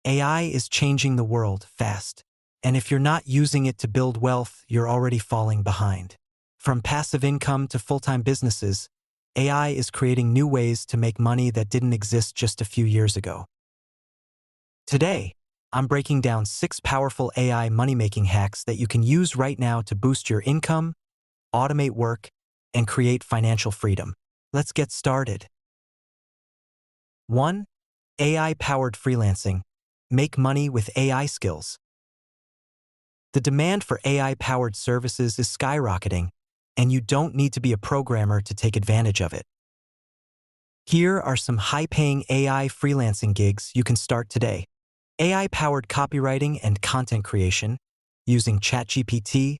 AI is changing the world fast. And if you're not using it to build wealth, you're already falling behind. From passive income to full-time businesses, AI is creating new ways to make money that didn't exist just a few years ago. Today, I'm breaking down 6 powerful AI money-making hacks that you can use right now to boost your income, automate work, and create financial freedom. Let's get started. 1. AI-powered freelancing. Make money with AI skills. The demand for AI-powered services is skyrocketing, and you don't need to be a programmer to take advantage of it. Here are some high-paying AI freelancing gigs you can start today. AI-powered copywriting and content creation using ChatGPT,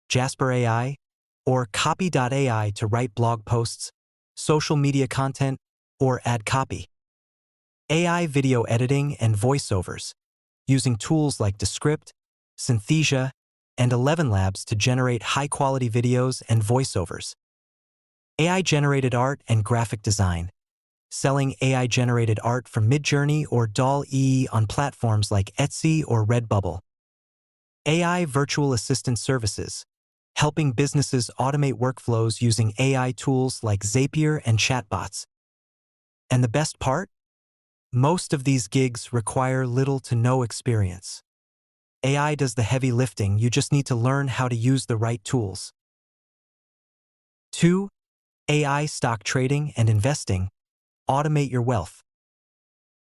Jasper AI, or Copy.ai to write blog posts, social media content, or ad copy. AI video editing and voiceovers using tools like Descript, Synthesia, and 11 Labs to generate high-quality videos and voiceovers. AI-generated art and graphic design. Selling AI-generated art from Midjourney or DALL-E on platforms like Etsy or Redbubble. AI virtual assistant services. Helping businesses automate workflows using AI tools like Zapier and chatbots. And the best part? Most of these gigs require little to no experience. AI does the heavy lifting, you just need to learn how to use the right tools. 2. AI stock trading and investing. Automate your wealth.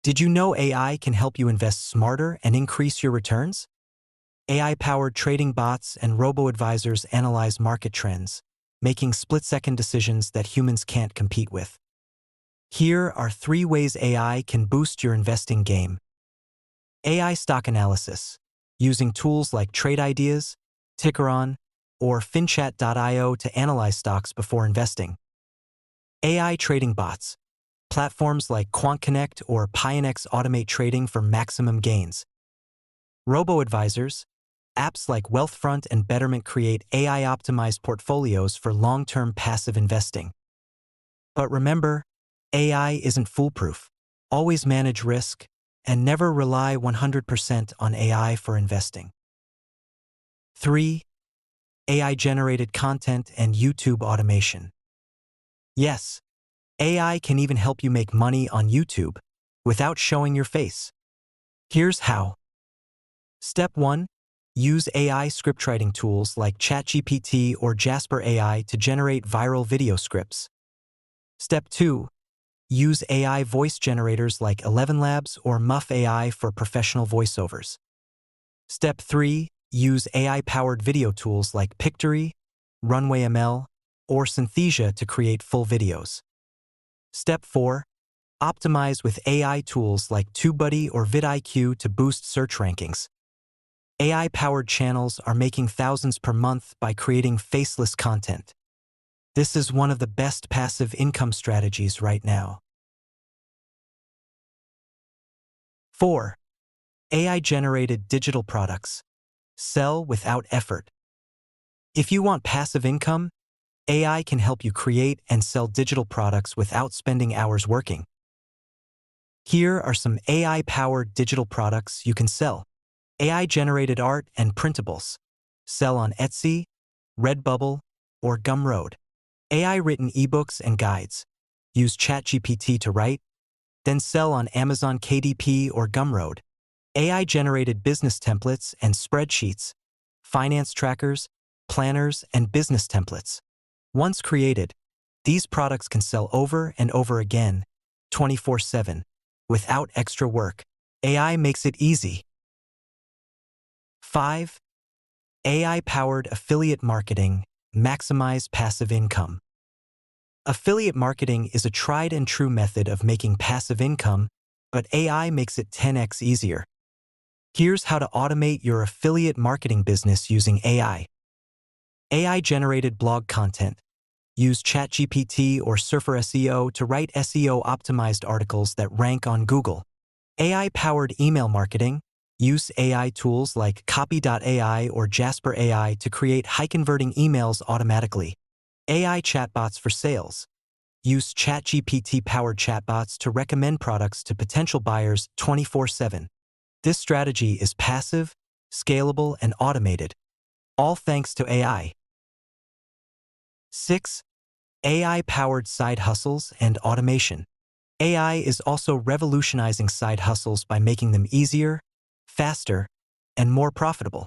Did you know AI can help you invest smarter and increase your returns? AI-powered trading bots and robo-advisors analyze market trends, making split-second decisions that humans can't compete with. Here are 3 ways AI can boost your investing game. AI stock analysis, using tools like Trade Ideas, Tickeron, or FinChat.io to analyze stocks before investing. AI trading bots, platforms like QuantConnect or Pionex automate trading for maximum gains. Robo-advisors, apps like Wealthfront and Betterment create AI-optimized portfolios for long-term passive investing. But remember, AI isn't foolproof. Always manage risk, and never rely 100% on AI for investing. 3. AI-generated content and YouTube automation. Yes, AI can even help you make money on YouTube without showing your face. Here's how. Step 1. Use AI scriptwriting tools like ChatGPT or Jasper AI to generate viral video scripts. Step 2. Use AI voice generators like 11 Labs or Muff AI for professional voiceovers. Step 3. Use AI-powered video tools like Pictory, Runway ML, or Synthesia to create full videos. Step 4. Optimize with AI tools like TubeBuddy or vidIQ to boost search rankings. AI-powered channels are making thousands per month by creating faceless content. This is one of the best passive income strategies right now. 4. AI-generated digital products. Sell without effort. If you want passive income, AI can help you create and sell digital products without spending hours working. Here are some AI-powered digital products you can sell. AI-generated art and printables. Sell on Etsy, Redbubble, or Gumroad. AI-written ebooks and guides. Use ChatGPT to write, then sell on Amazon KDP or Gumroad. AI-generated business templates and spreadsheets, finance trackers, planners, and business templates. Once created, these products can sell over and over again, 24/7, without extra work. AI makes it easy. 5. AI-powered affiliate marketing. Maximize passive income. Affiliate marketing is a tried and true method of making passive income, but AI makes it 10x easier. Here's how to automate your affiliate marketing business using AI. AI-generated blog content. Use ChatGPT or Surfer SEO to write SEO-optimized articles that rank on Google. AI-powered email marketing. Use AI tools like Copy.ai or Jasper AI to create high-converting emails automatically. AI chatbots for sales. Use ChatGPT-powered chatbots to recommend products to potential buyers 24/7. This strategy is passive, scalable, and automated, all thanks to AI. 6. AI-powered side hustles and automation. AI is also revolutionizing side hustles by making them easier, faster, and more profitable.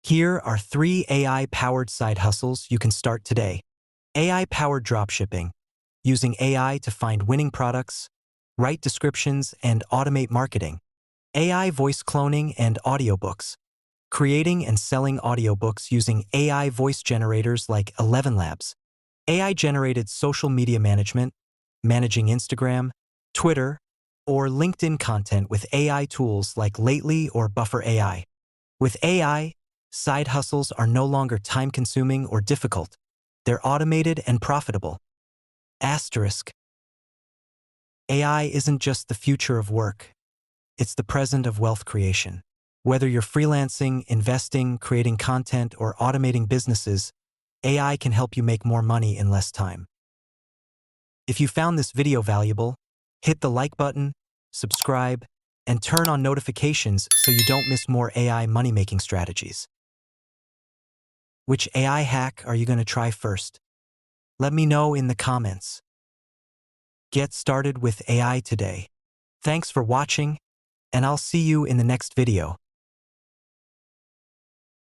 Here are 3 AI-powered side hustles you can start today. AI-powered dropshipping, using AI to find winning products, write descriptions, and automate marketing. AI voice cloning and audiobooks, creating and selling audiobooks using AI voice generators like 11 Labs. AI-generated social media management, managing Instagram, Twitter, or LinkedIn content with AI tools like Lately or Buffer AI. With AI, side hustles are no longer time-consuming or difficult. They're automated and profitable. Asterisk. AI isn't just the future of work. It's the present of wealth creation. Whether you're freelancing, investing, creating content, or automating businesses, AI can help you make more money in less time. If you found this video valuable, hit the like button, subscribe, and turn on notifications so you don't miss more AI money-making strategies. Which AI hack are you going to try first? Let me know in the comments. Get started with AI today. Thanks for watching, and I'll see you in the next video.